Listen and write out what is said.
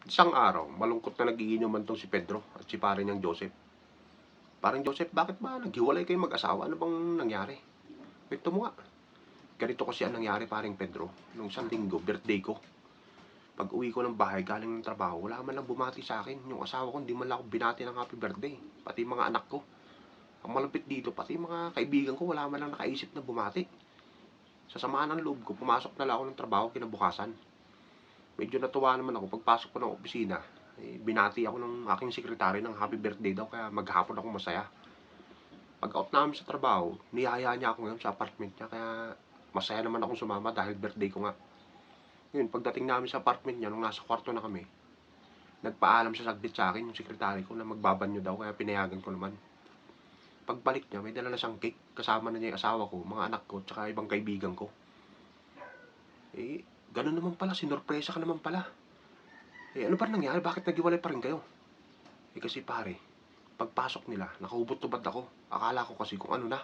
Isang araw, malungkot na nagiinuman 'tong si Pedro at si pare niyang Joseph. "Parang Joseph, bakit ba naghiwalay kayong mag-asawa? Ano bang nangyari? Kuwento mo nga." "Ganito kasi ang nangyari paring Pedro, nung isang linggo, birthday ko. Pag-uwi ko ng bahay galing ng trabaho, wala man lang bumati sa akin. Yung asawa ko hindi man lang ako binati ng happy birthday, pati mga anak ko. Ang malupit dito, pati mga kaibigan ko wala man lang nakaisip na bumati. Sa samaan ng loob ko, pumasok na lang ako ng trabaho kinabukasan. Medyo natuwa naman ako pagpasok ko ng opisina. Binati ako ng aking sekretary ng happy birthday daw kaya maghapon ako masaya. Pag-out namin sa trabaho, niyaya niya ako ngayon sa apartment niya kaya masaya naman akong sumama dahil birthday ko nga. Ngayon, pagdating namin sa apartment niya, nung nasa kwarto na kami, nagpaalam siya saglit sa akin, yung sekretary ko, na magbabanyo daw kaya pinayagan ko naman. Pagbalik niya, may dala na siyang cake, kasama na niya yung asawa ko, mga anak ko, tsaka ibang kaibigan ko. Ganun naman pala, sinorpresa ka naman pala. Ano ba nangyari? Bakit naghiwalay pa rin kayo? Kasi pare, pagpasok nila, nakahubot-tubad ako. Akala ko kasi kung ano na.